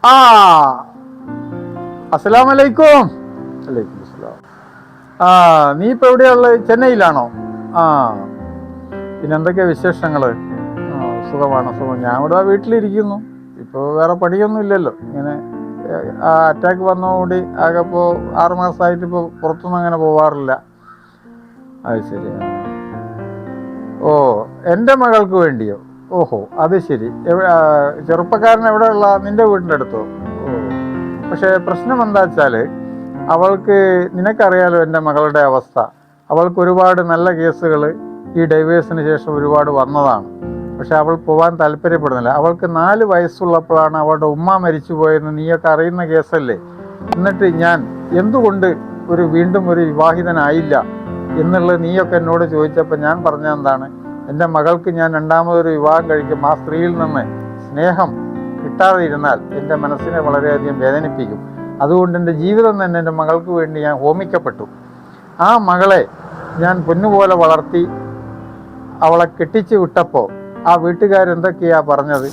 ആ അസ്സലാമലൈക്കും. വലൈക്കും അസ്സലാം. ആ നീ ഇപ്പൊ എവിടെയുള്ളത്? ചെന്നൈയിലാണോ? ആ പിന്നെ എന്തൊക്കെയാ വിശേഷങ്ങള്? സുഖമാണ്, സുഖം. ഞാൻ ഇവിടെ വീട്ടിലിരിക്കുന്നു. ഇപ്പോൾ വേറെ പണിയൊന്നും ഇല്ലല്ലോ. ഇങ്ങനെ ആ അറ്റാക്ക് വന്നതോടുകൂടി ആകെ ഇപ്പോൾ 6 മാസമായിട്ട് ഇപ്പോൾ പുറത്തൊന്നും അങ്ങനെ പോവാറില്ല. അത് ശരി. ഓ, എൻ്റെ മകൾക്ക് വേണ്ടിയോ? ഓഹോ, അത് ശരി. ചെറുപ്പക്കാരൻ എവിടെയുള്ള? നിന്റെ വീടിൻ്റെ അടുത്തോ? ഓ, പക്ഷേ പ്രശ്നം എന്താ വെച്ചാൽ അവൾക്ക്, നിനക്കറിയാലോ എൻ്റെ മകളുടെ അവസ്ഥ. അവൾക്ക് ഒരുപാട് നല്ല കേസുകൾ ഈ ഡൈവേഴ്സിന് ശേഷം ഒരുപാട് വന്നതാണ്. പക്ഷെ അവൾ പോകാൻ താല്പര്യപ്പെടുന്നില്ല. അവൾക്ക് 4 വയസ്സുള്ളപ്പോഴാണ് അവളുടെ ഉമ്മ മരിച്ചു പോയെന്ന് നീയൊക്കെ അറിയുന്ന കേസല്ലേ. എന്നിട്ട് ഞാൻ എന്തുകൊണ്ട് വീണ്ടും ഒരു വിവാഹിതനായില്ല എന്നുള്ളത് നീയൊക്കെ എന്നോട് ചോദിച്ചപ്പോൾ ഞാൻ പറഞ്ഞ എന്താണ്, എൻ്റെ മകൾക്ക് ഞാൻ രണ്ടാമതൊരു വിവാഹം കഴിക്കും. ആ സ്ത്രീയിൽ നിന്ന് സ്നേഹം കിട്ടാതെ ഇരുന്നാൽ എൻ്റെ മനസ്സിനെ വളരെയധികം വേദനിപ്പിക്കും. അതുകൊണ്ട് എൻ്റെ ജീവിതം തന്നെ എൻ്റെ മകൾക്ക് വേണ്ടി ഞാൻ ഹോമിക്കപ്പെട്ടു. ആ മകളെ ഞാൻ പൊന്നുപോലെ വളർത്തി അവളെ കെട്ടിച്ച് വിട്ടപ്പോൾ ആ വീട്ടുകാരെന്തൊക്കെയാ പറഞ്ഞത്?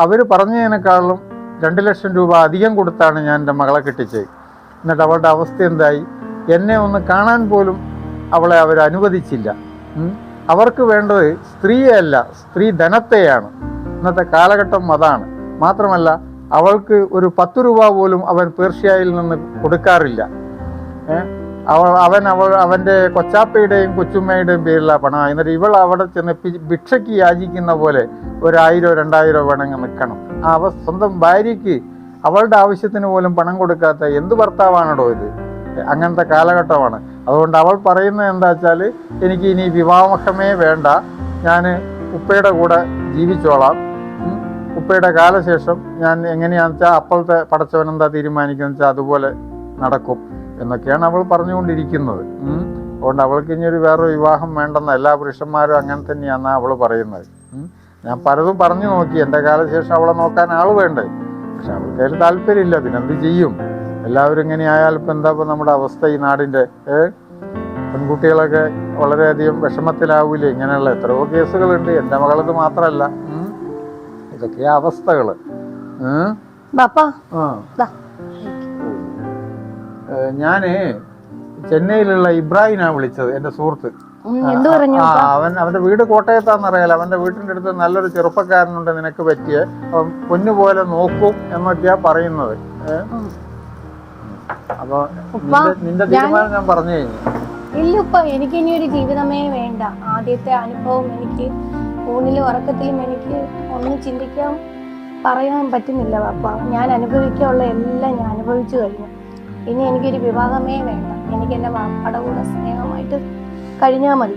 അവർ പറഞ്ഞതിനേക്കാളും 2 ലക്ഷം രൂപ അധികം കൊടുത്താണ് ഞാൻ എൻ്റെ മകളെ കെട്ടിച്ചത്. എന്നിട്ട് അവളുടെ അവസ്ഥ എന്തായി? എന്നെ ഒന്ന് കാണാൻ പോലും അവളെ അവർ അനുവദിച്ചില്ല. അവർക്ക് വേണ്ടത് സ്ത്രീയല്ല, സ്ത്രീ ധനത്തെയാണ്. ഇന്നത്തെ കാലഘട്ടം അതാണ്. മാത്രമല്ല അവൾക്ക് ഒരു 10 രൂപ പോലും അവൻ പേർഷ്യയിൽ നിന്ന് കൊടുക്കാറില്ല. അവൻ്റെ കൊച്ചാപ്പയുടെയും കൊച്ചുമ്മയുടെയും പേരിലാണ് പണം. എന്നിട്ട് ഇവൾ അവിടെ ചെന്ന് ഭിക്ഷയ്ക്ക് യാചിക്കുന്ന പോലെ 1000 2000 വേണമെങ്കിൽ നിൽക്കണം. സ്വന്തം ഭാര്യയ്ക്ക് അവളുടെ ആവശ്യത്തിന് പോലും പണം കൊടുക്കാത്ത എന്ത് ഭർത്താവാണോ ഇത്? അങ്ങനത്തെ കാലഘട്ടമാണ്. അതുകൊണ്ട് അവൾ പറയുന്നത് എന്താ വെച്ചാൽ, എനിക്ക് ഇനി വിവാഹമേ വേണ്ട, ഞാൻ ഉപ്പയുടെ കൂടെ ജീവിച്ചോളാം. ഉപ്പയുടെ കാലശേഷം ഞാൻ എങ്ങനെയാണെന്ന് വെച്ചാൽ അപ്പോഴത്തെ പടച്ചവൻ എന്താ തീരുമാനിക്കുന്നത് വെച്ചാൽ അതുപോലെ നടക്കും എന്നൊക്കെയാണ് അവൾ പറഞ്ഞുകൊണ്ടിരിക്കുന്നത്. അതുകൊണ്ട് അവൾക്ക് ഇനി വേറൊരു വിവാഹം വേണ്ടെന്ന് എല്ലാ പുരുഷന്മാരും അങ്ങനെ തന്നെയാണെന്നാണ് അവൾ പറയുന്നത്. ഞാൻ പലതും പറഞ്ഞു നോക്കി, എൻ്റെ കാലശേഷം അവളെ നോക്കാൻ ആൾ വേണ്ടേ. പക്ഷെ അവൾക്ക് അതിൽ താല്പര്യമില്ല. പിന്നെന്ത് ചെയ്യും? എല്ലാവരും ഇങ്ങനെ ആയാൽ ഇപ്പം എന്താ ഇപ്പം നമ്മുടെ അവസ്ഥ? ഈ നാടിൻ്റെ പെൺകുട്ടികളൊക്കെ വളരെയധികം വിഷമത്തിലാവൂലേ? ഇങ്ങനെയുള്ള എത്രയോ കേസുകളുണ്ട്. എൻ്റെ മകളത് മാത്രമല്ല. ഇതൊക്കെയാ അവസ്ഥകൾ. ഞാന് ചെന്നൈയിലുള്ള ഇബ്രാഹിനാ വിളിച്ചത്, എൻ്റെ സുഹൃത്ത്. അവന്റെ വീട് കോട്ടയത്താണെന്നറിയാലോ. അവന്റെ വീട്ടിൻ്റെ അടുത്ത് നല്ലൊരു ചെറുപ്പക്കാരനുണ്ട് നിനക്ക് പറ്റിയ, പൊന്നുപോലെ നോക്കും എന്നൊക്കെയാ പറയുന്നത്. അപ്പൊ നിന്റെ തീരുമാനം ഞാൻ പറഞ്ഞു കഴിഞ്ഞു. ഇല്ലപ്പ, എനിക്ക് ഇനി ഒരു ജീവിതമേ വേണ്ട. ആദ്യത്തെ അനുഭവം എനിക്ക് ഊണിലും ഉറക്കത്തിലും എനിക്ക് ഒന്നും ചിന്തിക്കാൻ പറയാൻ പറ്റുന്നില്ല പാപ്പ. ഞാൻ അനുഭവിക്കാനുള്ള എല്ലാം ഞാൻ അനുഭവിച്ചു കഴിഞ്ഞു. ഇനി എനിക്കൊരു വിവാഹമേ വേണ്ട. എനിക്ക് എൻ്റെ വാപ്പയുടെ കൂടെ സ്നേഹമായിട്ട് കഴിഞ്ഞാൽ മതി.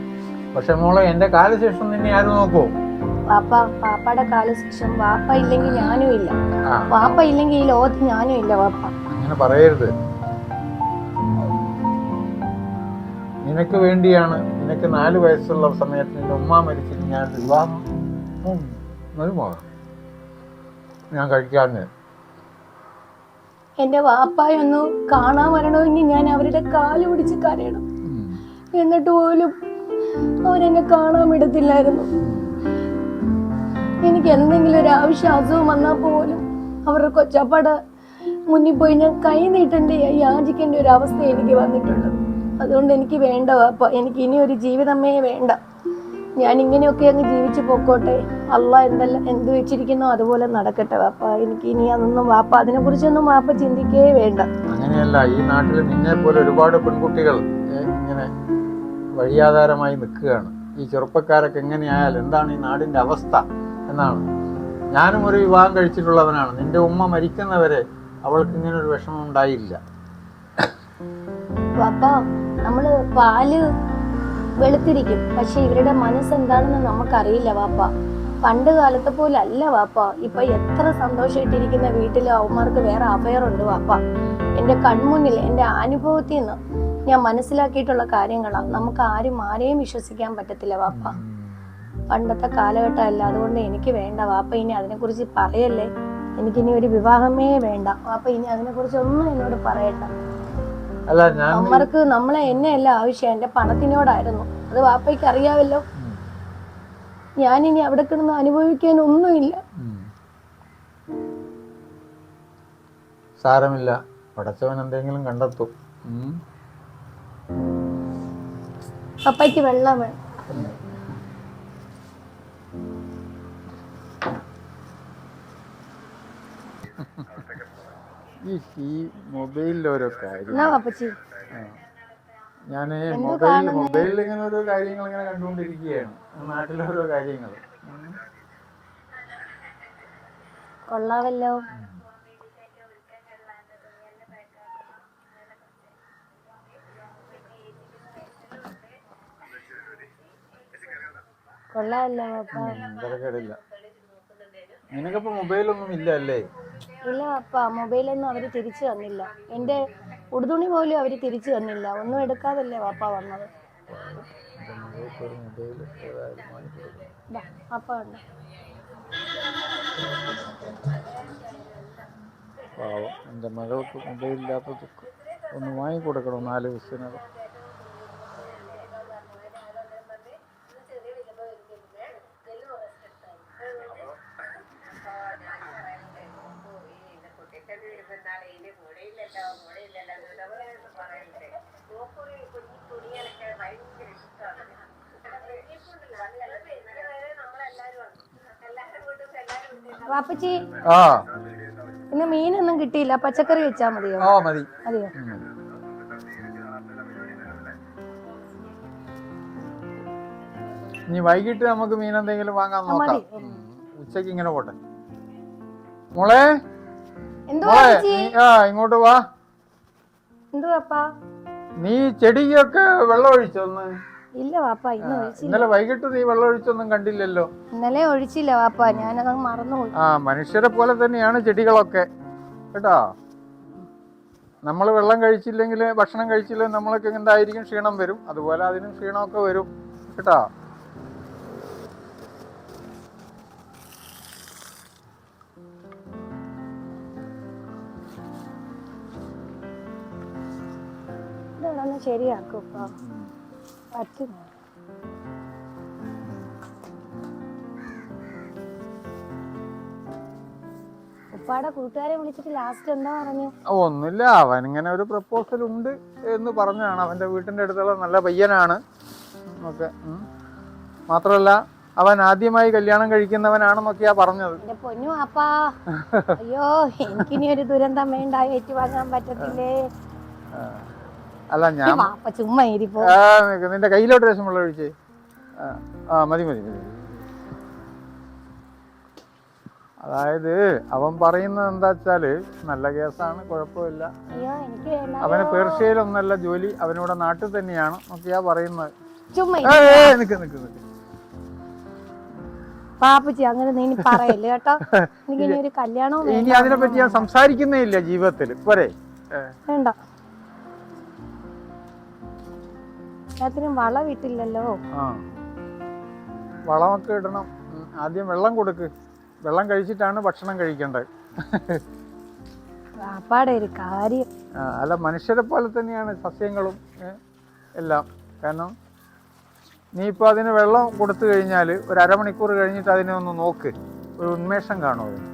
പക്ഷെ മോളെ, എന്റെ കാലശേഷം നിന്നെ ആരും നോക്കൂ? പാപ്പയുടെ കാലശേഷം വാപ്പ ഇല്ലെങ്കിൽ ഞാനും ഇല്ല. വാപ്പ ഇല്ലെങ്കിൽ ഈ ലോകത്ത് ഞാനും ഇല്ല വാപ്പ. അങ്ങനെ പറയരുത്. നിനക്ക് വേണ്ടിയാണ്. നിനക്ക് 4 വയസ്സുള്ള സമയത്ത് നിന്റെ ഉമ്മ മരിച്ചിട്ട് ഞാൻ വിവാഹം ഞാൻ കഴിക്കാന്ന്. എന്റെ വാപ്പായൊന്ന് കാണാൻ വരണമെങ്കിൽ ഞാൻ അവരുടെ കാല് പിടിച്ച് കരയണം. എന്നിട്ട് പോലും അവരെന്നെ കാണാൻ വിടത്തില്ലായിരുന്നു. എനിക്ക് എന്തെങ്കിലും ഒരു ആവശ്യം അസുഖം വന്നാൽ പോലും അവരുടെ കൊച്ചപ്പാടെ മുന്നിൽ പോയി ഞാൻ കൈ നീട്ടേണ്ട യാചിക്കേണ്ട ഒരു അവസ്ഥ എനിക്ക് വന്നിട്ടുള്ളത്. അതുകൊണ്ട് എനിക്ക് വേണ്ട വാപ്പ. എനിക്ക് ഇനി ഒരു ജീവിതമേ വേണ്ട. ഞാൻ ഇങ്ങനെയൊക്കെ അങ്ങ് ജീവിച്ചു പോക്കോട്ടെ. അള്ളാഹ് എന്ത് വെച്ചിരിക്കുന്നോ അതുപോലെ നടക്കട്ടെ വാപ്പ. എനിക്ക് ഇനി അതൊന്നും വാപ്പ, അതിനെ കുറിച്ചൊന്നും വാപ്പ ചിന്തിക്കേ വേണ്ട. അങ്ങനെയല്ല, ഈ നാട്ടിൽ നിന്നെ പോലെ ഒരുപാട് പെൺകുട്ടികൾ ഇങ്ങനെ വഴിയാധാരമായി നിൽക്കുകയാണ്. ഈ ചെറുപ്പക്കാരൊക്കെ എങ്ങനെയായാൽ എന്താണ് ഈ നാടിന്റെ അവസ്ഥ എന്നാണ്. ഞാനും ഒരു വിവാഹം കഴിച്ചിട്ടുള്ളവനാണ്. നിന്റെ ഉമ്മ മരിക്കുന്നവരെ അവൾക്ക് ഇങ്ങനെ ഒരു വിഷമം ഉണ്ടായില്ല. വാപ്പ, നമ്മള് പാല് വെളുത്തിരിക്കും, പക്ഷെ ഇവരുടെ മനസ്സെന്താണെന്ന് നമുക്കറിയില്ല വാപ്പ. പണ്ട് കാലത്തെ പോലെ അല്ല വാപ്പ. ഇപ്പൊ എത്ര സന്തോഷമായിട്ടിരിക്കുന്ന വീട്ടില് അവന്മാർക്ക് വേറെ അഫയറുണ്ട് വാപ്പ. എന്റെ കൺമുന്നിൽ എന്റെ അനുഭവത്തിൽ നിന്ന് ഞാൻ മനസ്സിലാക്കിയിട്ടുള്ള കാര്യങ്ങളാണ്. നമുക്ക് ആരെയും വിശ്വസിക്കാൻ പറ്റത്തില്ല വാപ്പ. പണ്ടത്തെ കാലഘട്ടമല്ല. അതുകൊണ്ട് എനിക്ക് വേണ്ട വാപ്പ. ഇനി അതിനെക്കുറിച്ച് പറയല്ലേ. എനിക്കിനി ഒരു വിവാഹമേ വേണ്ട വാപ്പ. ഇനി അതിനെക്കുറിച്ച് ഒന്നും എന്നോട് പറയണ്ട. അമ്മർക്ക് എന്നെയല്ല ആവശ്യം, എന്റെ പണത്തിനോടായിരുന്നു. അത് വാപ്പയ്ക്ക് അറിയാവല്ലോ. ഞാനിനി അവിടെ കിടന്ന് അനുഭവിക്കാനൊന്നുമില്ല. സാരമില്ല, പടച്ചവൻ എന്തെങ്കിലും കണ്ടെത്തും. പപ്പയ്ക്ക് വെള്ളം വേണം. ഈ മൊബൈലിൽ കാര്യം എന്നാ പപ്പച്ചി ഞാൻ മൊബൈലിൽ ഇങ്ങനെ ഓരോ കാര്യങ്ങൾ ഇങ്ങനെ കണ്ടുകൊണ്ടിരിക്കുകയാണ്, നാട്ടിലോരോ കാര്യങ്ങൾ. കൊള്ളാവല്ലോ. കൊള്ളാവല്ലോ പപ്പ. തിരക്കേടില്ല. നിനക്കിപ്പോ മൊബൈലൊന്നും ഇല്ല അല്ലേ? ഇല്ല പപ്പ, മൊബൈലൊന്നും അവര് തിരിച്ചു തന്നില്ല. എന്റെ ഉടുതുണി പോലും അവര് തിരിച്ചു തന്നില്ല. ഒന്നും എടുക്കാതല്ലേ പപ്പ വന്നത്. പപ്പ ഉണ്ട്. പാവം, എൻ്റെ മകൾക്ക് മൊബൈലില്ലാത്ത ദുഃഖം. ഒന്ന് വാങ്ങിക്കൊടുക്കണം 4 ദിവസത്തിനകം. വാപ്പച്ചി, ആ ഇന്ന് മീനൊന്നും കിട്ടിയില്ല. പച്ചക്കറി വെച്ചാ മതിയോ? ആ മതി. മതിയോ? ഇനി വൈകിട്ട് നമുക്ക് മീൻ എന്തെങ്കിലും വാങ്ങാൻ നോക്കാം. മതി. ഉച്ചക്ക് ഇങ്ങനെ പോട്ടെ. മോളെ, എന്തുവാ ഇങ്ങോട്ട് വാ. എന്തുവാപ്പാ? നീ ചെടിക്കൊക്കെ വെള്ളം ഒഴിച്ചൊന്ന്? ഇല്ല വാപ്പ, ഇന്ന് ഒഴിച്ചില്ല. ഇന്നലെ വൈകിട്ട് നീ വെള്ളം ഒഴിച്ചൊന്നും കണ്ടില്ലല്ലോ. ഇന്നലെ ഒഴിച്ചില്ല വാപ്പ, ഞാനത് മറന്നുപോയി. മനുഷ്യരെ പോലെ തന്നെയാണ് ചെടികളൊക്കെ കേട്ടോ. നമ്മൾ വെള്ളം കഴിച്ചില്ലെങ്കിൽ, ഭക്ഷണം കഴിച്ചില്ലെങ്കിൽ നമ്മളൊക്കെ എന്തായിരിക്കും, ക്ഷീണം വരും. അതുപോലെ അതിനും ക്ഷീണമൊക്കെ വരും കേട്ടോ. ഇതാണൊന്ന് ശരിയാക്കും പറ്റുന്നു. ഉപ്പാടെ കൂട്ടുകാരെ വിളിച്ചിട്ട് ലാസ്റ്റ് എന്താ പറഞ്ഞു? ഒന്നുമില്ല, അവൻ ഇങ്ങനെ ഒരു പ്രപ്പോസൽ ഉണ്ട് എന്ന് പറഞ്ഞാണ്. അവന്റെ വീട്ടിന്റെ അടുത്തുള്ള നല്ല പയ്യനാണ് ഒക്കെ. മാത്രമല്ല അവൻ ആദ്യമായി കല്യാണം കഴിക്കുന്നവനാണെന്നൊക്കെയാ പറഞ്ഞത്. എന്റെ പൊന്നു വാപ്പാ, അയ്യോ എനിക്കിനി ഒരു ദുരന്തം വേണ്ട, ഏറ്റുവാങ്ങാൻ പറ്റത്തില്ലേ. അല്ല ഞാൻ വാപ്പ ചുമ്മാ ഇരിപ്പോ. നിന്റെ കയ്യിലോട്ട് രസം വെള്ളം ഒഴിച്ചേ. മതി മതി മതി. അതായത് അവൻ പറയുന്നത് എന്താ വെച്ചാല്, നല്ല കേസാണ്, കുഴപ്പമില്ല. അയ്യോ എനിക്ക് വേണ്ട. അവന് പേർഷ്യയിലൊന്നല്ല ജോലി, അവനിവിടെ നാട്ടിൽ തന്നെയാണ് എന്നൊക്കെയാ പറയുന്നത്. ചുമ്മാ നിക്ക് നിക്ക് നിക്ക്. പാപ്പച്ചി അങ്ങനെ നീ പറയല്ലേ കേട്ടോ. എനിക്ക് ഇനി ഒരു കല്യാണവും ഇനി അതിനെ പറ്റി ഞാൻ സംസാരിക്കുന്നേ ഇല്ല ജീവിതത്തിൽ. പോരെ? വേണ്ട. എല്ലാത്തിനും വളം ഇട്ടില്ലല്ലോ. വളമൊക്കെ ഇടണം. ആദ്യം വെള്ളം കൊടുക്ക്. വെള്ളം കഴിച്ചിട്ടാണ് ഭക്ഷണം കഴിക്കേണ്ടത്. വാപ്പാടെ ഒരു കാര്യം. അല്ല, മനുഷ്യരെ പോലെ തന്നെയാണ് സസ്യങ്ങളും എല്ലാം. കാരണം നീ ഇപ്പോൾ അതിന് വെള്ളം കൊടുത്തു കഴിഞ്ഞാൽ ഒരു അരമണിക്കൂർ കഴിഞ്ഞിട്ട് അതിനെ ഒന്ന് നോക്ക്, ഒരു ഉന്മേഷം കാണും അതിന്.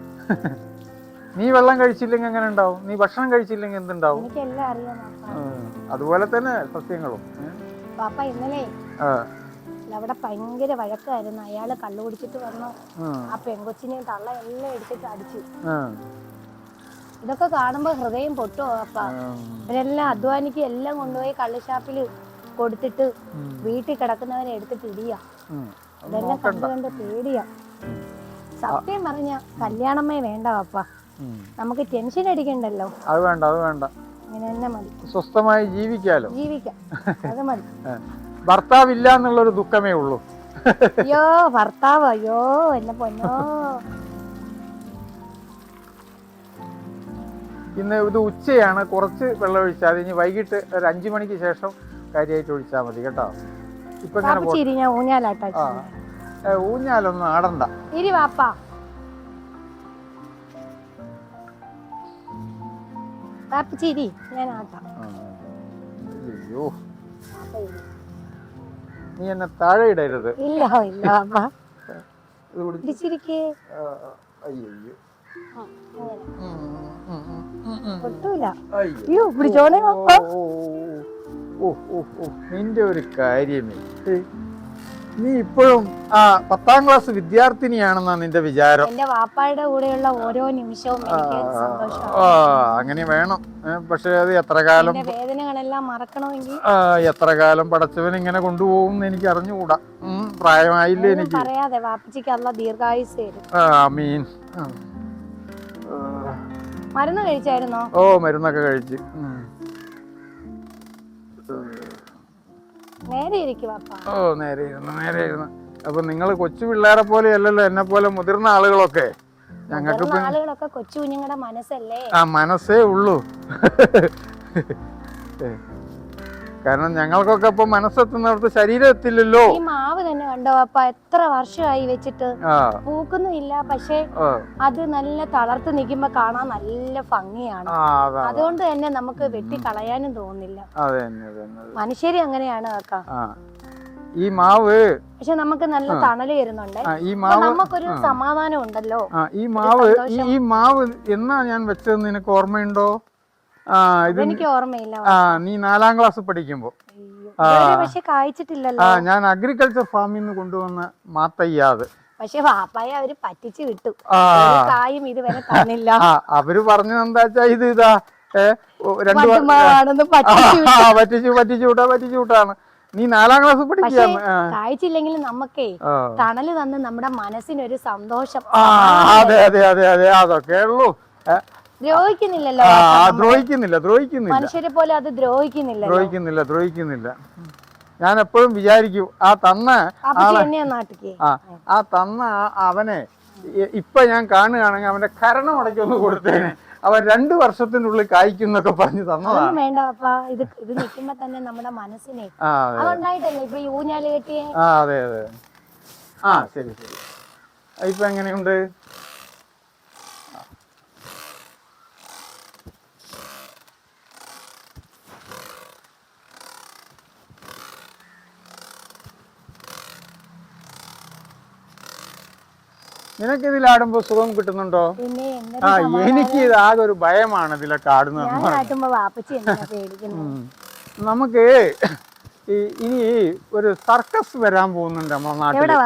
നീ വെള്ളം കഴിച്ചില്ലെങ്കിൽ എങ്ങനെ ഉണ്ടാവും? നീ ഭക്ഷണം കഴിച്ചില്ലെങ്കിൽ എന്തുണ്ടാവും? എനിക്കെല്ലാം അറിയാം. അതുപോലെ തന്നെ സസ്യങ്ങളും. പാപ്പ ഇന്നലെ അവിടെ ഭയങ്കര വഴക്കായിരുന്നു. അയാള് കള്ളു കുടിച്ചിട്ട് വന്നു ആ പെങ്കൊച്ചിനെയും തള്ള എല്ലാം എടുത്തിട്ട് അടിച്ചു. ഇതൊക്കെ കാണുമ്പോ ഹൃദയം പൊട്ടുവോ അപ്പ. ഇവരെല്ലാം അധ്വാനിക്ക് എല്ലാം കൊണ്ടുപോയി കള്ളുഷാപ്പില് കൊടുത്തിട്ട് വീട്ടിൽ കിടക്കുന്നവരെ എടുത്തിട്ട് ഇടിയാ. ഇതെല്ലാം കണ്ടു കണ്ട് പേടിയാ. സത്യം പറഞ്ഞ കല്യാണമേ വേണ്ട പപ്പ. നമുക്ക് ടെൻഷൻ അടിക്കണ്ടല്ലോ. അത് വേണ്ട, അത് വേണ്ട. ഇങ്ങനെ തന്നെ മതി. സ്വസ്ഥമായി ജീവിക്കാലോ. ജീവിക്കാം, അത് മതി. ഭർത്താവില്ല എന്നുള്ളൊരു ദുഃഖമേ ഉള്ളൂ. അയ്യോ ഭർത്താവ്, അയ്യോ എന്നെ പൊന്നോ. ഇന്ന് ഇത് ഉച്ചയാണ്, കുറച്ച് വെള്ളം ഒഴിച്ചാൽ ഇനി വൈകിട്ട് ഒരു 5 മണിക്ക് ശേഷം കാര്യമായിട്ട് ഒഴിച്ചാൽ മതി കേട്ടോ. ഇപ്പൊ ഞാൻ ഊഞ്ഞാലാട്ടാ. ഊഞ്ഞാലൊന്നും ആടണ്ട. ഇരി വാപ്പാ. ചിരി ഞാൻ ആട്ടാം. അയ്യോ, നീ എന്നെ താഴെ ഇടരുത്. ഇല്ല ഇല്ല വാപ്പാ. അയ്യോ. ഒട്ടുമില്ല. അയ്യോ. അയ്യോ പിടിച്ചോണേ വാപ്പ. ഓ ഓ ഓ നിന്റെ ഒരു കാര്യമേ, നീ ഇപ്പോഴും ആ 10ാം ക്ലാസ് വിദ്യാർത്ഥിനിയാണെന്നാ നിന്റെ വിചാരം. എന്റെ വാപ്പായുടെ കൂടെയുള്ള ഓരോ നിമിഷവും എനിക്ക് സന്തോഷമാണ്. അങ്ങനെ വേണം. പക്ഷെ അത് എത്ര കാലം, എന്റെ വേദനകളെല്ലാം മറക്കണമെങ്കിൽ എത്ര കാലം പടച്ചവൻ ഇങ്ങനെ കൊണ്ടുപോകും എന്ന് എനിക്ക് അറിഞ്ഞുകൂടാ. പ്രായമായില്ലേ എനിക്ക്. പറയാതെ വാപ്പച്ചിക്ക് അല്ല ദീർഘായുസ് തരും. മീൻ മരുന്ന് കഴിച്ചായിരുന്നോ? ഓ മരുന്നൊക്കെ കഴിച്ച്. നേരെ ഇരിക്കും വാപ്പ. ഓ നേരെ ഇരുന്ന്. അപ്പൊ നിങ്ങൾ കൊച്ചു പിള്ളേരെ പോലെ അല്ലല്ലോ എന്നെ പോലെ മുതിർന്ന ആളുകളൊക്കെ. ഞങ്ങൾക്ക് ആളുകളൊക്കെ കൊച്ചു കുഞ്ഞുങ്ങളുടെ മനസ്സല്ലേ. മനസ്സേ ഉള്ളൂ. കാരണം ഞങ്ങൾക്കൊക്കെ ഇപ്പൊ മനസ്സെത്തുന്നിടത്ത് ശരീരം എത്തില്ലല്ലോ. ഈ മാവ് തന്നെ കണ്ടോ അപ്പ, എത്ര വർഷമായി വെച്ചിട്ട് പൂക്കുന്നില്ല. പക്ഷെ അത് നല്ല തളർത്ത് നിൽക്കുമ്പോ കാണാൻ നല്ല ഭംഗിയാണ്. അതുകൊണ്ട് തന്നെ നമുക്ക് വെട്ടി കളയാനും തോന്നില്ല. മനുഷ്യര് അങ്ങനെയാണ് കാക്ക. ഈ മാവ് പക്ഷെ നമുക്ക് നല്ല തണല് വരുന്നുണ്ട്. നമുക്കൊരു സമാധാനം ഉണ്ടല്ലോ. ഈ മാവ് എന്നാ ഞാൻ വെച്ചത് നിനക്ക് ഓർമ്മയുണ്ടോ? എനിക്ക് ഓർമ്മയില്ല. നീ 4ാം ക്ലാസ് പഠിക്കുമ്പോ. പക്ഷെ കായ്ച്ചിട്ടില്ലല്ലോ. ഞാൻ അഗ്രികൾച്ചർ ഫാമിൽ നിന്ന് കൊണ്ടുവന്ന മാത്തയ്യാത്. പക്ഷെ വാപ്പായ അവര് പറ്റിച്ചു വിട്ടു. കായും ഇതുവരെ തന്നില്ല. അവര് പറഞ്ഞത് എന്താ വെച്ചാ ഇതാ പറ്റിച്ചു വിട്ടാണ്. നീ 4ാം ക്ലാസ് പഠിക്കുകയാണ്. കായ്ച്ചില്ലെങ്കിൽ നമുക്കേ തണല് തന്ന് നമ്മുടെ മനസ്സിനൊരു സന്തോഷം. അതെ അതെ അതെ അതെ അതൊക്കെ ഉള്ളൂ. ദ്രോഹിക്കുന്നില്ലല്ലോ. ദ്രോഹിക്കുന്നില്ല. മനുഷ്യരെ പോലെ അത് ദ്രോഹിക്കുന്നില്ല. ഞാൻ എപ്പോഴും വിചാരിക്കും ആ തന്ന അവനെ ഇപ്പൊ ഞാൻ കാണുകയാണെങ്കിൽ അവന്റെ കരണം അടയ്ക്കൊന്ന് കൊടുത്തേനെ. അവൻ 2 വർഷത്തിനുള്ളിൽ കായ്ക്കുന്നൊക്കെ പറഞ്ഞു തന്നതാണ്. വേണ്ട ഇത് നിൽക്കുമ്പോ തന്നെ നമ്മുടെ മനസ്സിനെ അതുണ്ടായിട്ടല്ലേ ഇപ്പൊ ഈ ഊഞ്ഞാല് കെട്ടിയേ. അതെ അതെ. ശരി. ഇപ്പൊ എങ്ങനെയുണ്ട്? നിനക്കിതിലാടുമ്പോ സുഖം കിട്ടുന്നുണ്ടോ? എനിക്ക് ഇത് ആകെ ഒരു ഭയമാണ് ഇതിലൊക്കെ ആടുന്നത്. നമുക്ക് ഇനി ഒരു സർക്കസ് വരാൻ പോകുന്നുണ്ട് നമ്മുടെ നാട്ടില്.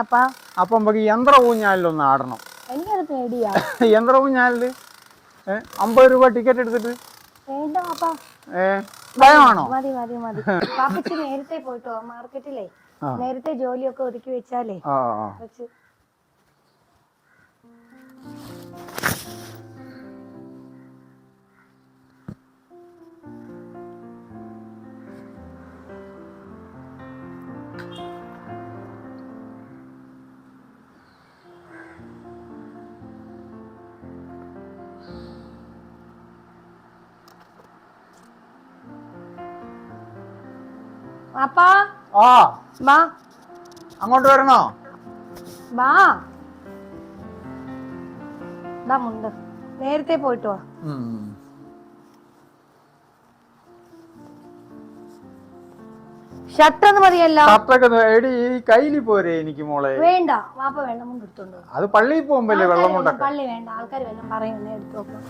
അപ്പൊ നമുക്ക് യന്ത്ര ഊഞ്ഞാലിലൊന്ന് ആടണം. യന്ത്ര ഊഞ്ഞാലില് 50 രൂപ ടിക്കറ്റ് എടുത്തിട്ട്. ഭയമാണോ? നേരത്തെ പോയിട്ടോ മാർക്കറ്റിലെ നേരത്തെ ജോലിയൊക്കെ ഒതുക്കി വെച്ചാലേ. അങ്ങോട്ട് വരണോ? നേരത്തെ പോയിട്ടോ. ഷർട്ടൊന്നും മതിയല്ലോ. കയ്യില് പോരെ എനിക്ക് മോളെ. വേണ്ട വാപ്പ വെള്ളം കൊണ്ട് എടുത്തോണ്ടോ. അത് പള്ളിയിൽ പോകുമ്പല്ലേ വെള്ളം കൊണ്ടൊക്കെ. പള്ളി വേണ്ട, ആൾക്കാർ വല്ലതും പറയുന്നേ എടുത്തു നോക്കാം.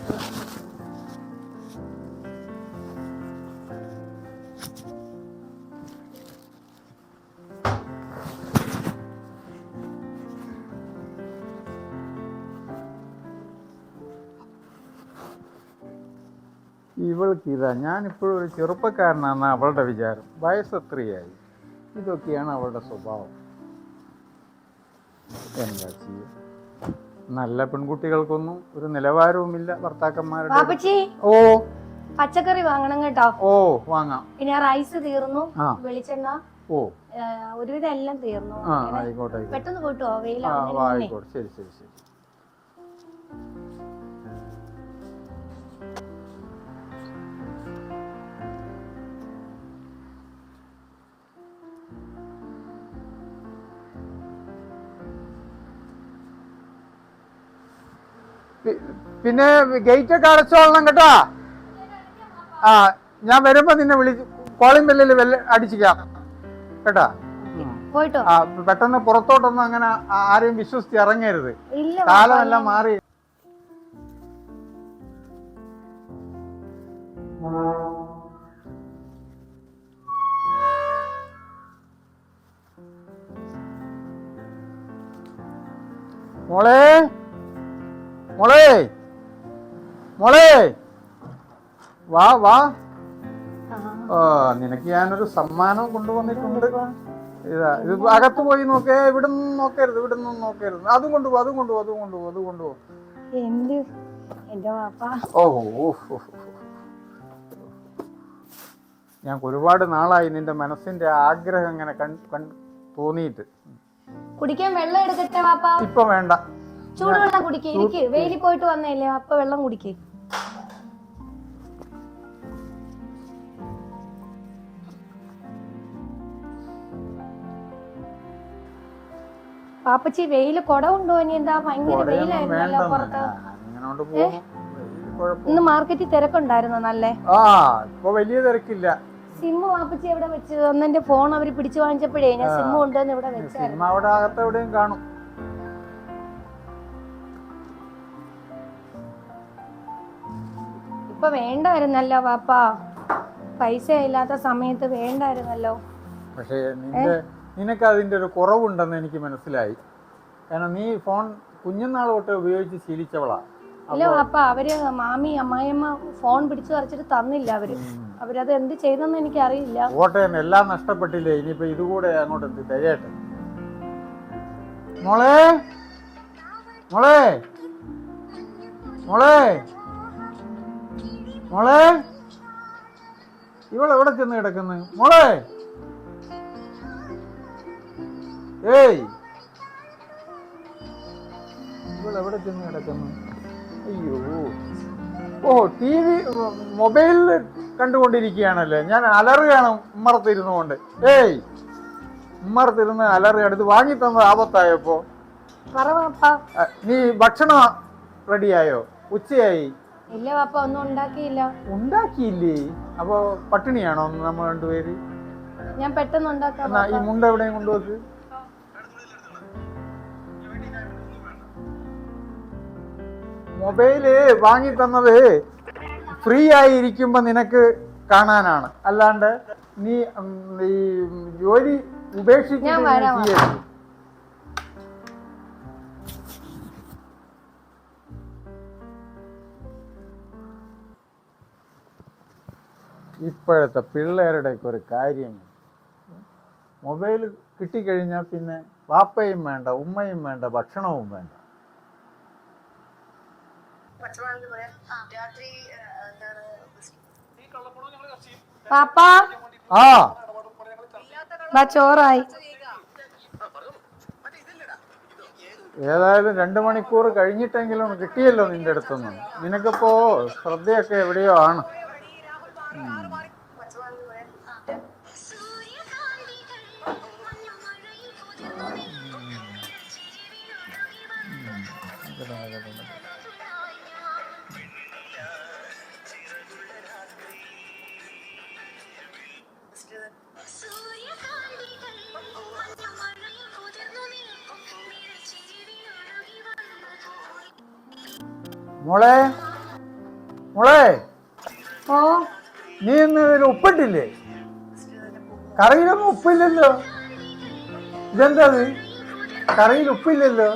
ഇവൾക്ക് ഇതാ ഞാനിപ്പോഴും ഒരു ചെറുപ്പക്കാരനാണെന്ന് അവളുടെ വിചാരം. വയസ്സ് എത്രയായി? ഇതൊക്കെയാണ് അവളുടെ സ്വഭാവം. എന്താ ചെയ്യുക? നല്ല പെൺകുട്ടികൾക്കൊന്നും ഒരു നിലവാരവുമില്ല ഭർത്താക്കന്മാരുടെ. ഓ പച്ചക്കറി വാങ്ങണം കേട്ടോ. ഓ വാങ്ങാം. പിന്നെ റൈസ് തീർന്നു, വെളിച്ചെണ്ണ ഒരുവിധം എല്ലാം തീർന്നു. ആയിക്കോട്ടെ, പെട്ടെന്ന് പോയിട്ടോ. ആയിക്കോട്ടെ, ശരി ശരി ശരി. പിന്നെ ഗേറ്റ് ഒക്കെ അടച്ചോളണം കേട്ടോ. ഞാൻ വരുമ്പോ നിന്നെ വിളിച്ച് കോളിംഗ് ബെല്ലിൽ അടിച്ചിക്കാം കേട്ടാ. പെട്ടെന്ന് പുറത്തോട്ടൊന്നും അങ്ങനെ ആരെയും വിശ്വസിച്ച് ഇറങ്ങരുത്. കാലമെല്ലാം മാറി. മോളെ മോളെ മോളെ വാ വാ. നിനക്ക് ഞാനൊരു സമ്മാനം കൊണ്ടുവന്നിട്ടുണ്ട്. ഇതാ, ഇത് അകത്ത് പോയി നോക്കേ. ഇവിടെ നിന്നും നോക്കരുത്, ഇവിടെ നിന്നും നോക്കരുത്. അതും കൊണ്ടുപോ, അതും കൊണ്ടുപോ, അതും കൊണ്ടുപോ, അത് കൊണ്ടുപോ. ഞാൻ ഒരുപാട് നാളായി നിന്റെ മനസ്സിന്റെ ആഗ്രഹം ഇങ്ങനെ തോന്നിയിട്ട്. കുടിക്കാൻ വെള്ളം എടുക്കട്ടെ വാപ്പാ? ഇപ്പൊ വേണ്ട, ചൂടുവെള്ളം കുടിക്കേ. എനിക്ക് വെയിലിൽ പോയിട്ട് വന്നേല്ലേ, അപ്പൊ വെള്ളം കുടിക്കേ. പാപ്പച്ചി വെയില് കൊട കൊണ്ടുപോയി. എന്താ ഭയങ്കര വെയിലായിരുന്നല്ലോ പുറത്ത്. ഇന്ന് മാർക്കറ്റിൽ തിരക്കുണ്ടായിരുന്നോ? നല്ലേ. ഇപ്പൊ വലിയ തിരക്കില്ല. സിമ്മ് പാപ്പച്ചി എവിടെ വെച്ച്? എന്റെ ഫോൺ അവര് പിടിച്ചു വാങ്ങിച്ചപ്പോഴേ ഞാൻ സിമ്മ് കൊണ്ടുവന്ന് ഇവിടെ വെച്ചായിരുന്നു. അവിടെ അകത്ത് എവിടെയും കാണും. ഇപ്പൊ വേണ്ടായിരുന്നല്ലോ പാപ്പാ, പൈസ ഇല്ലാത്ത സമയത്ത് വേണ്ടായിരുന്നല്ലോ. പക്ഷേ നിനക്ക് അതിന്റെ ഒരു കുറവുണ്ടെന്ന് എനിക്ക് മനസ്സിലായി. കാരണം നീ ഫോൺ കുഞ്ഞുനാൾ തൊട്ട് ഉപയോഗിച്ച് ശീലിച്ചവളാ. ഇല്ല പാപ്പാ, അവര് മാമി അമ്മായിയമ്മ ഫോൺ പിടിച്ചു പറിച്ചിട്ട് തന്നില്ല. അവരത് എന്ത് ചെയ്തെന്ന് എനിക്ക് അറിയില്ല. ഓട്ടെ, എല്ലാം നഷ്ടപ്പെട്ടില്ലേ, ഇനിയിപ്പോ ഇതുകൂടെ അങ്ങോട്ട് തികയട്ടെ. മോളെ മോളെ മോളെ മോളെ, ഇവളെവിടെ ചെന്ന് കിടക്കുന്നു? മോളെ, ഏയ്, ഇവളെവിടെ ചെന്ന് കിടക്കുന്നു? അയ്യോ, ടി വി മൊബൈലിൽ കണ്ടുകൊണ്ടിരിക്കുകയാണല്ലേ. ഞാൻ അലറുകയാണ് ഉമ്മറത്തിരുന്നു കൊണ്ട്. ഏയ്, ഉമ്മറത്തിരുന്ന് അലറുകയാണ്. ഇത് വാങ്ങി തന്നത് ആപത്തായപ്പോ. നീ ഭക്ഷണം റെഡിയായോ? ഉച്ചയായി. ഇല്ല പാപ്പ, ഒന്നും ഉണ്ടാക്കിയില്ല. ഉണ്ടാക്കിയില്ലേ? അപ്പൊ പട്ടിണിയാണോ നമ്മൾ രണ്ടുപേര്? ഞാൻ പെട്ടെന്ന് ഉണ്ടാക്കാം. ഈ മുണ്ട എവിടെയും കൊണ്ടുവെക്ക്. മൊബൈല് വാങ്ങി തന്നത് ഫ്രീ ആയി ഇരിക്കുമ്പോ നിനക്ക് കാണാനാണ്, അല്ലാണ്ട് നീ ഈ ജോലി ഉപേക്ഷിച്ച്. ഇപ്പോഴത്തെ പിള്ളേരുടെയൊക്കെ ഒരു കാര്യം, മൊബൈൽ കിട്ടിക്കഴിഞ്ഞാൽ പിന്നെ വാപ്പയും വേണ്ട, ഉമ്മയും വേണ്ട, ഭക്ഷണവും വേണ്ട. പാപ്പാ, ചോറായി. ഏതായാലും 2 മണിക്കൂർ കഴിഞ്ഞിട്ടെങ്കിലും കിട്ടിയല്ലോ നിന്റെ അടുത്തുനിന്ന്. നിനക്കിപ്പോ ശ്രദ്ധയൊക്കെ എവിടെയോ ആണ്. മോളെ മോളെ, നീ ഇന്ന് ഇതിൽ ഉപ്പിട്ടില്ലേ? കറിയിലൊന്നും ഉപ്പില്ലല്ലോ. ഇതെന്താ? കറിയിൽ ഉപ്പില്ലല്ലോ.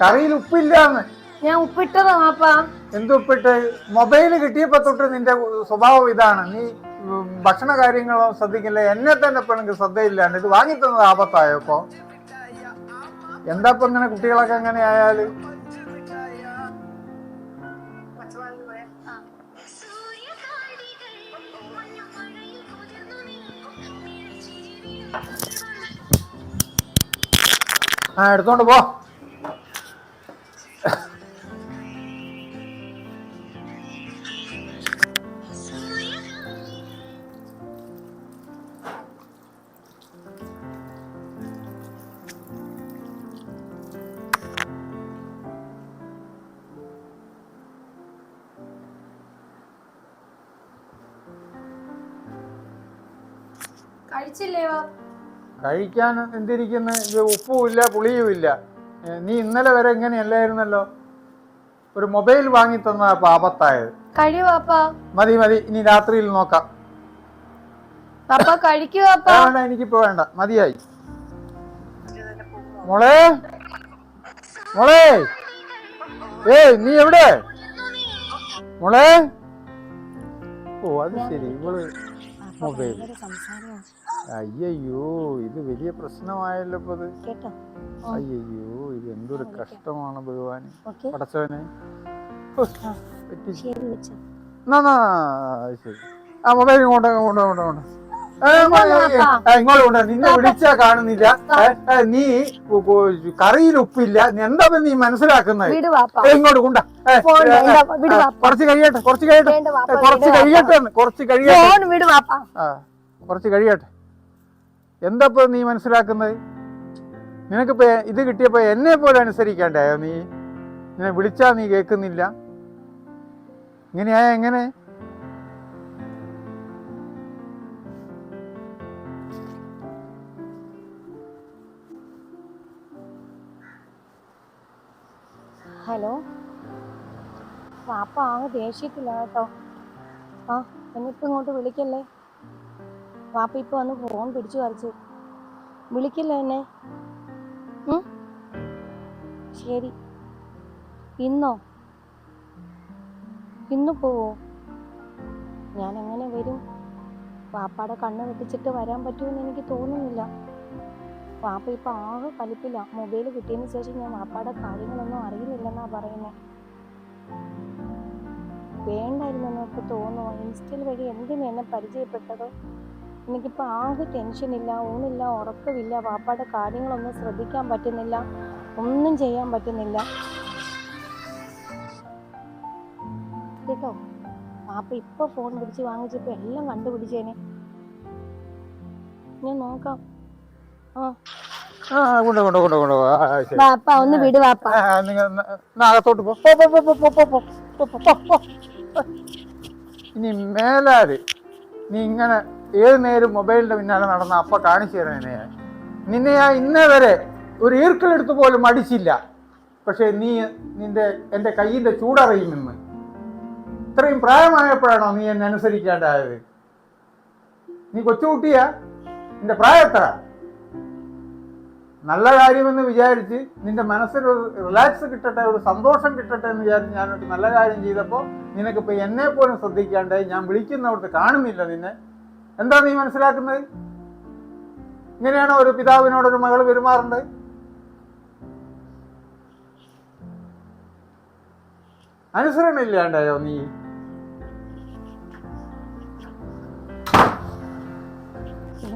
കറിയിൽ ഉപ്പില്ലാന്ന്. ഞാൻ ഉപ്പിട്ടതാ പാപ്പാ. എന്തുപ്പിട്ട്? മൊബൈല് കിട്ടിയപ്പോ തൊട്ട് നിന്റെ സ്വഭാവം ഇതാണ്. നീ ഭക്ഷണ കാര്യങ്ങളോ ശ്രദ്ധിക്കില്ല. എന്നെ തന്നെ ഇപ്പൊ എനിക്ക് ശ്രദ്ധയില്ലാണ്ട് ഇത് വാങ്ങി തന്നത് ആപത്തായപ്പോ. എന്താ ഇപ്പൊ ഇങ്ങനെ കുട്ടികളൊക്കെ എങ്ങനെ ആയാല്? എടുത്തോണ്ട് പോ. കഴിച്ചില്ലേ? കഴിക്കാൻ എന്തിരിക്കുന്നു? ഇത് ഉപ്പുമില്ല പുളിയുമില്ല. നീ ഇന്നലെ വരെ ഇങ്ങനെയല്ലായിരുന്നല്ലോ. ഒരു മൊബൈൽ വാങ്ങി തന്ന പാപത്തായത്. കഴിയൂ വാപ്പ. മതി മതി, ഇനി രാത്രിയിൽ നോക്കാം. വാപ്പ കഴിക്കൂ വാപ്പ. വേണ്ട, എനിക്കിപ്പോ വേണ്ട, മതിയായി. മോളെ മോളെ, ഏയ് നീ എവിടെ മോളെ? ഓ അത് ശരി, ഇവള് മൊബൈൽ. അയ്യോ, ഇത് വലിയ പ്രശ്നമായല്ലോ ഇപ്പൊ. കേട്ടോ? അയ്യോ, ഇത് എന്തൊരു കഷ്ടമാണ് ഭഗവാന്, പടച്ചവനെ. ശരി, ആ മൊബൈൽ ഇങ്ങോട്ട് ഇങ്ങോട്ട് കൊണ്ട. നിന്നെ വിളിച്ചാ കാണുന്നില്ല. നീ കറിയിൽ ഉപ്പില്ല, എന്താ നീ മനസ്സിലാക്കുന്നത്? ഇങ്ങോട്ട് കൊണ്ട. കുറച്ച് കഴിയട്ടെ, കുറച്ച് കഴിയട്ടെ. എന്താ നീ മനസ്സിലാക്കുന്നത്? നിനക്കിപ്പോ ഇത് കിട്ടിയപ്പോ എന്നെ പോലെ അനുസരിക്കണ്ടായോ? നിന്നെ വിളിച്ചാ നീ കേൾക്കുന്നില്ല. ഇങ്ങനെയായ എങ്ങനെ? ഹലോ വാപ്പ, ആകെ ദേഷ്യത്തില്ല കേട്ടോ. എന്നിട്ട് ഇങ്ങോട്ട് വിളിക്കല്ലേ വാപ്പ. ഇപ്പൊ വന്ന് ഫോൺ പിടിച്ചു വരച്ച് വിളിക്കല്ലേ എന്നെ. ശരി, ഇന്നോ? ഇന്ന് പോവോ? ഞാൻ എങ്ങനെ വരും? വാപ്പാടെ കണ്ണ് വെട്ടിച്ചിട്ട് വരാൻ പറ്റുമെന്ന് എനിക്ക് തോന്നുന്നില്ല. വാപ്പ ഇപ്പൊ ആകെ കലിപ്പില്ല. മൊബൈൽ കിട്ടിയതിന് ശേഷം ഞാൻ വാപ്പാടെ കാര്യങ്ങളൊന്നും അറിയുന്നില്ലെന്നാ പറയുന്നത്. വേണ്ടായിരുന്നെന്നൊക്കെ തോന്നുന്നു. ഇൻസ്റ്റയിൽ വഴി എന്തിനു എന്നെ പരിചയപ്പെട്ടത്? എനിക്കിപ്പോൾ ആകെ ടെൻഷനില്ല, ഊണില്ല, ഉറക്കമില്ല. വാപ്പാടെ കാര്യങ്ങളൊന്നും ശ്രദ്ധിക്കാൻ പറ്റുന്നില്ല, ഒന്നും ചെയ്യാൻ പറ്റുന്നില്ല കേട്ടോ. വാപ്പ ഇപ്പൊ ഫോൺ പിടിച്ച് വാങ്ങിച്ചപ്പോ എല്ലാം കണ്ടുപിടിച്ചേനെ. ഞാൻ നോക്കാം. വാപ്പ ഒന്ന് വിട് വാപ്പ. അകത്തോട്ട് ഇനി മേലാല് നീ ഇങ്ങനെ ഏത് നേരം മൊബൈലിന്റെ പിന്നാലെ നടന്ന അപ്പ കാണിച്ചു തരണേ. നിന്നെ ഞാൻ ഇന്നേ വരെ ഒരു ഈർക്കലെടുത്ത് പോലും അടിച്ചില്ല. പക്ഷെ നീ എന്റെ കയ്യിന്റെ ചൂടറിയുമെന്ന്. ഇത്രയും പ്രായമായപ്പോഴാണോ നീ എന്നെ അനുസരിക്കേണ്ടായത്? നീ കൊച്ചുകുട്ടിയാ? നിന്റെ പ്രായത്ര നല്ല കാര്യമെന്ന് വിചാരിച്ച് നിന്റെ മനസ്സിലൊരു റിലാക്സ് കിട്ടട്ടെ, ഒരു സന്തോഷം കിട്ടട്ടെ എന്ന് വിചാരിച്ച് ഞാനൊരു നല്ല കാര്യം ചെയ്തപ്പോൾ നിനക്കിപ്പോൾ എന്നെ പോലും ശ്രദ്ധിക്കാണ്ടായി. ഞാൻ വിളിക്കുന്നവിടുത്തെ കാണുന്നില്ല നിന്നെ. എന്താ നീ മനസ്സിലാക്കുന്നത്? ഇങ്ങനെയാണോ ഒരു പിതാവിനോടൊരു മകൾ പെരുമാറേണ്ടത്? അനുസരണ ഇല്ലാണ്ടായോ നീ?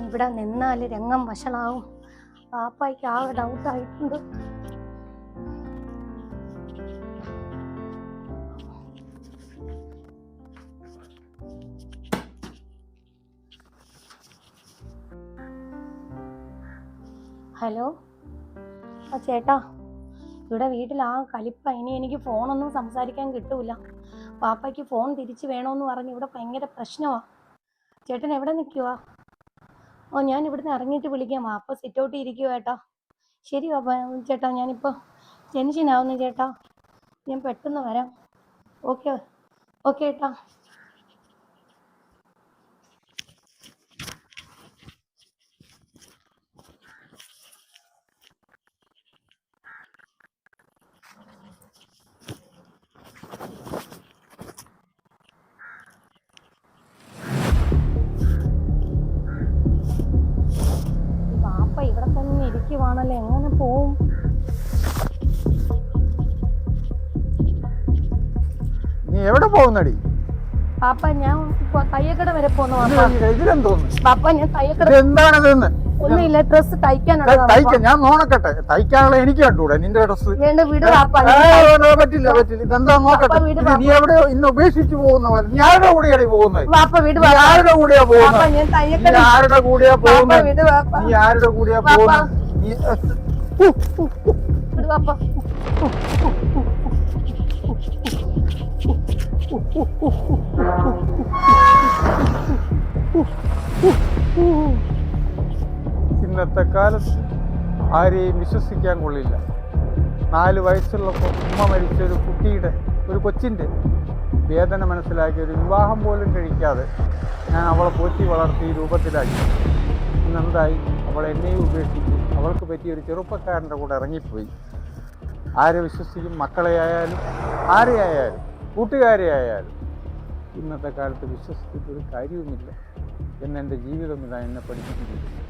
ഇവിടെ നിന്നാല് രംഗം വഷളാവും. പാപ്പായ്ക്ക് ആകെ ഡൗട്ടായിട്ടുണ്ട്. ഹലോ, ചേട്ടാ, ഇവിടെ വീട്ടിൽ ആ കലിപ്പ. ഇനി എനിക്ക് ഫോണൊന്നും സംസാരിക്കാൻ കിട്ടൂല. പാപ്പയ്ക്ക് ഫോൺ തിരിച്ചു വേണമെന്ന് പറഞ്ഞ് ഇവിടെ ഭയങ്കര പ്രശ്നമാണ്. ചേട്ടൻ എവിടെ നിൽക്കുവാ? ഞാൻ ഇവിടുന്ന് ഇറങ്ങിയിട്ട് വിളിക്കാം. വാപ്പ സിറ്റൗട്ടിൽ ഇരിക്കുക ചേട്ടാ. ശരി വാപ്പ. ചേട്ടാ, ഞാനിപ്പോൾ ടെൻഷനാവുന്നു ചേട്ടാ. ഞാൻ പെട്ടെന്ന് വരാം. ഓക്കെ ഓക്കെ ചേട്ടാ. ഇവിടെ തന്നെ ഇരിക്കുവാണല്ലോ, എങ്ങനെ പോവും? നീ എവിടെ പോകുന്നടി? പാപ്പ, ഞാൻ തയ്യക്കട വരെ പോന്നു. പാപ്പ, ഞാൻ തയ്യക്കട. എന്താണിതെന്ന്? ഒന്നുമില്ല, ഡ്രസ് തയ്ക്കാനുള്ള. ഞാൻ നോക്കട്ടെ, തയ്ക്കാനുള്ള എനിക്ക് കണ്ടുകൂടെ നിന്റെ ഡ്രസ്? പറ്റില്ല പറ്റില്ല. ഇതെന്താ നോക്കട്ടെ. നീ എവിടെ ഇന്ന് ഉപേക്ഷിച്ചു പോകുന്ന പോലെ? നീ ആരുടെ കൂടെയാണ് പോകുന്നത്? ആരുടെ കൂടെയാ പോകുന്നത്? നീ ആരുടെ കൂടെയാ പോകുന്നത്? നീ ആരുടെ കൂടെയാ പോകുന്നത്? ഇന്നത്തെ കാലത്ത് ആരെയും വിശ്വസിക്കാൻ കൊള്ളില്ല. 4 വയസ്സുള്ളപ്പോൾ ഉമ്മ മരിച്ച ഒരു കൊച്ചിൻ്റെ വേദന മനസ്സിലാക്കി ഒരു വിവാഹം പോലും കഴിക്കാതെ ഞാൻ അവളെ പോറ്റി വളർത്തി ഈ രൂപത്തിലാക്കി. ഇന്നെന്തായി? അവൾ എന്നെയും ഉപേക്ഷിച്ചു. അവൾക്ക് പറ്റിയൊരു ചെറുപ്പക്കാരൻ്റെ കൂടെ ഇറങ്ങിപ്പോയി. ആരെ വിശ്വസിക്കും? മക്കളെ ആയാലും ആരെയായാലും കൂട്ടുകാരെ ആയാലും. ഇന്നത്തെ കാലത്ത് വിശ്വസിച്ചിട്ടൊരു കാര്യവുമില്ല എന്നെൻ്റെ ജീവിതം ഇതാ എന്നെ പഠിപ്പിച്ചിരിക്കുന്നു.